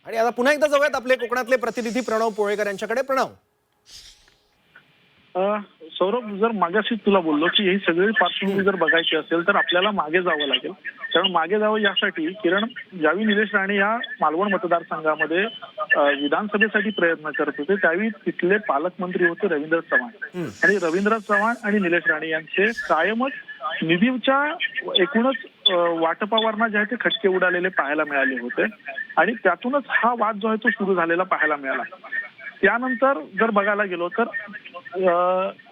आणि आता पुन्हा एकदा जाऊयात आपले कोकणातले प्रतिनिधी प्रणव पोळेकर यांच्याकडे. प्रणव, सौरभ, जर मागाशी तुला बोललो की ही सगळी पार्श्वभूमी जर बघायची असेल तर आपल्याला मागे जावं लागेल. कारण मागे जावं यासाठी किरण ज्यावेळी निलेश राणे या मालवण मतदारसंघामध्ये विधानसभेसाठी प्रयत्न करत होते त्यावेळी तिथले पालकमंत्री होते रवींद्र चव्हाण. आणि रवींद्र चव्हाण आणि निलेश राणे यांचे कायमच निधीच्या एकूणच वाटपावरना जे आहे ते खटके उडालेले पाहायला मिळाले होते आणि त्यातूनच हा वाद जो आहे तो सुरू झालेला पाहायला मिळाला. त्यानंतर जर बघायला गेलो तर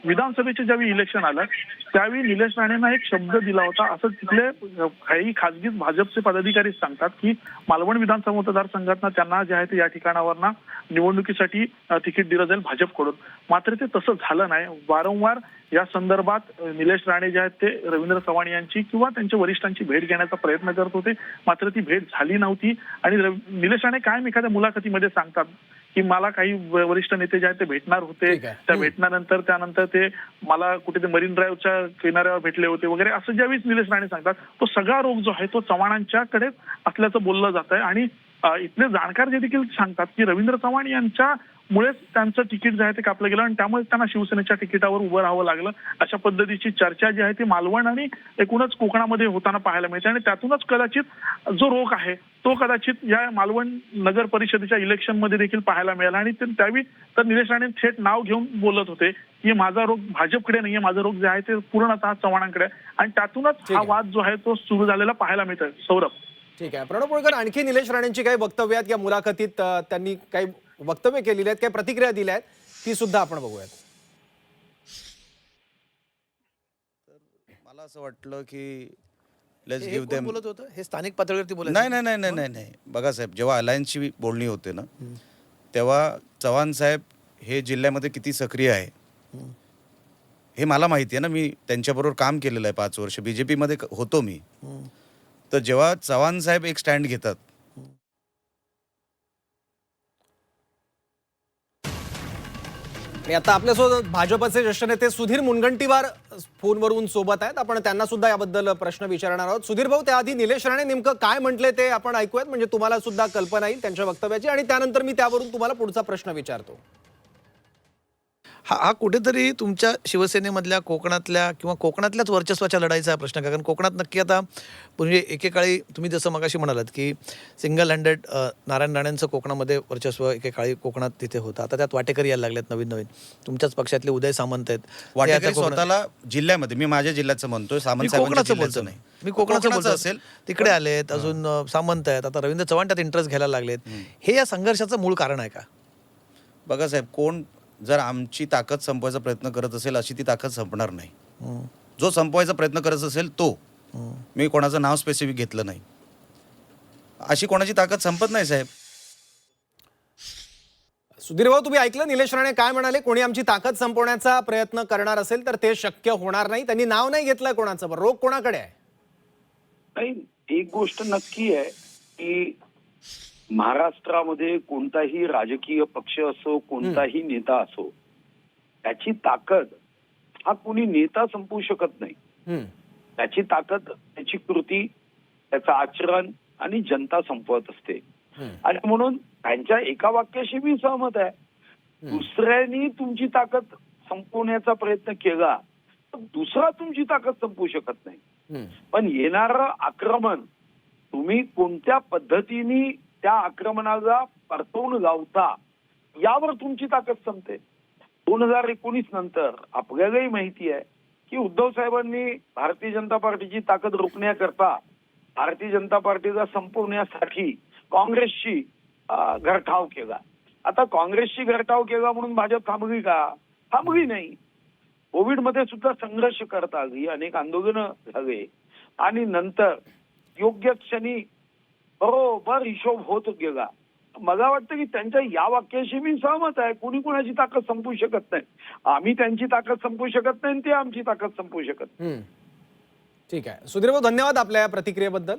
विधानसभेचे ज्यावेळी इलेक्शन आलं त्यावेळी निलेश राणेंना एक शब्द दिला होता असं तिथले काही खासगी भाजपचे पदाधिकारी सांगतात की मालवण विधानसभा मतदारसंघातना त्यांना जे आहे ते या ठिकाणावरना निवडणुकीसाठी तिकीट दिलं जाईल भाजपकडून. मात्र ते तसं झालं नाही. वारंवार या संदर्भात निलेश राणे जे आहेत ते रवींद्र चव्हाण यांची किंवा त्यांच्या वरिष्ठांची भेट घेण्याचा प्रयत्न करत होते, मात्र ती भेट झाली नव्हती. आणि निलेश राणे कायम एखाद्या मुलाखतीमध्ये सांगतात की मला काही वरिष्ठ नेते जे आहेत ते भेटणार होते, त्या भेटण्यानंतर त्यानंतर ते मला कुठे ते मरीन ड्राईव्हच्या किनाऱ्यावर भेटले होते वगैरे असं ज्यावेळी निलेश राणे सांगतात तो सगळा रोग जो आहे तो चव्हाणांच्याकडेच असल्याचं बोललं जात आहे. आणि इथले जाणकार जे देखील सांगतात की रवींद्र चव्हाण यांच्यामुळेच त्यांचं तिकीट जे आहे ते कापलं गेलं आणि त्यामुळे त्यांना शिवसेनेच्या तिकिटावर उभं राहावं लागलं. अशा पद्धतीची चर्चा जी आहे ती मालवण आणि एकूणच कोकणामध्ये होताना पाहायला मिळते. आणि त्यातूनच कदाचित जो रोग आहे तो कदाचित या मालवण नगर परिषदेच्या इलेक्शनमध्ये देखील पाहायला मिळाला. आणि त्यावेळी तर निलेश राणे थेट नाव घेऊन बोलत होते की माझा रोग भाजपकडे नाहीये, माझा रोग जे आहे ते पूर्णतः चव्हाणांकडे. आणि त्यातूनच हा वाद जो आहे तो सुरू झालेला पाहायला मिळतोय. सौरभ, ठीक आहे. प्रणव पोळेकर, आणखी निलेश राणेंची काही वक्तव्य आहेत या मुलाखतीत, त्यांनी काही वक्तव्य केलेली आहेत, काही प्रतिक्रिया दिल्या आहेत, ती सुद्धा आपण बघूयात. मला असं वाटलं की लेट्स गिव्ह देम. बोलत होतं हे स्थानिक पातळीवरती बोलत नाही नाही नाही नाही नाही नाही बघा साहेब, जेव्हा अलायन्सची बोलणी होते ना तेव्हा चव्हाण साहेब हे जिल्ह्यामध्ये किती सक्रिय आहे हे मला माहिती आहे ना. मी त्यांच्याबरोबर काम केलेलं आहे 5 वर्ष, BJP मध्ये होतो मी. तर जेव्हा चव्हाण साहेब एक स्टँड घेतात आणि आता आपल्यासोबत भाजपचे ज्येष्ठ नेते सुधीर मुनगंटीवार फोनवरून सोबत आहेत. आपण त्यांना सुद्धा याबद्दल प्रश्न विचारणार आहोत. सुधीर भाऊ, त्याआधी निलेश राणे नेमकं काय म्हटले ते आपण ऐकूयात, म्हणजे तुम्हाला सुद्धा कल्पना येईल त्यांच्या वक्तव्याची आणि त्यानंतर मी त्यावरून तुम्हाला पुढचा प्रश्न विचारतो. हा कुठेतरी तुमच्या शिवसेनेमधल्या कोकणातल्या किंवा कोकणातल्याच वर्चस्वाच्या लढाईचा प्रश्न का? कारण कोकणात नक्की आता म्हणजे एकेकाळी तुम्ही जसं मगाशी म्हणालात की सिंगल हँडेड नारायण राणेंचं कोकणामध्ये वर्चस्व एकेकाळी कोकणात तिथे होतं. आता त्यात वाटेकरी यायला लागलेत नवीन नवीन. तुमच्याच पक्षातले उदय सामंत आहेत. वाटेकरी स्वतःला जिल्ह्यामध्ये, मी माझ्या जिल्ह्याचं म्हणतोय, सामंत साहेबांचं बोलतो नाही, मी कोकणाचं बोलतो असेल तिकडे आलेत. अजून सामंत आहेत, आता रवींद्र चव्हाण त्यात इंटरेस्ट घ्यायला लागलेत. हे या संघर्षाचं मूळ कारण आहे का? बघा साहेब, कोण जर आमची ताकद संपवायचा प्रयत्न करत असेल अशी ती ताकद संपणार नाही. जो संपवायचा प्रयत्न करत असेल तो, मी कोणाचं नाव स्पेसिफिक घेतलं नाही, अशी कोणाची ताकद संपत नाही साहेब. सुधीर भाऊ, तुम्ही ऐकलं निलेश राणे काय म्हणाले? कोणी आमची ताकद संपवण्याचा प्रयत्न करणार असेल तर ते शक्य होणार नाही. त्यांनी नाव नाही घेतलंय कोणाचं, रोग कोणाकडे आहे? नाही, एक गोष्ट नक्की आहे की महाराष्ट्रामध्ये कोणताही राजकीय पक्ष असो, कोणताही नेता असो, त्याची ताकद हा कोणी नेता संपवू शकत नाही. त्याची ताकद, त्याची कृती, त्याचं आचरण आणि जनता संपवत असते. आणि म्हणून त्यांच्या एका वाक्याशी मी सहमत आहे. दुसऱ्यांनी तुमची ताकद संपवण्याचा प्रयत्न केला तर दुसरा तुमची ताकद संपवू शकत नाही. पण येणारं आक्रमण तुम्ही कोणत्या पद्धतीने त्या आक्रमणाला परतवून लावता यावर तुमची ताकद संपते. 2019 नंतर आपल्यालाही माहिती आहे की उद्धव साहेबांनी भारतीय जनता पार्टीची ताकद रोखण्याकरता, भारतीय जनता पार्टीला संपवण्यासाठी काँग्रेसशी घरठाव केला. आता काँग्रेसशी घरठाव केला म्हणून भाजप थांबली का? थांबली नाही. कोविडमध्ये सुद्धा संघर्ष करता आली, अनेक आंदोलनं झाले आणि नंतर योग्य क्षणी बरोबर हिशोब होत गेला. मला वाटतं की त्यांच्या या वाक्याशी मी सहमत आहे. कुणी कुणाची ताकद संपवू शकत नाही. आम्ही त्यांची ताकद संपवू शकत नाही, ते आमची ताकद संपवू शकत नाही. ठीक आहे सुधीर भाऊ, धन्यवाद आपल्या या प्रतिक्रियेबद्दल.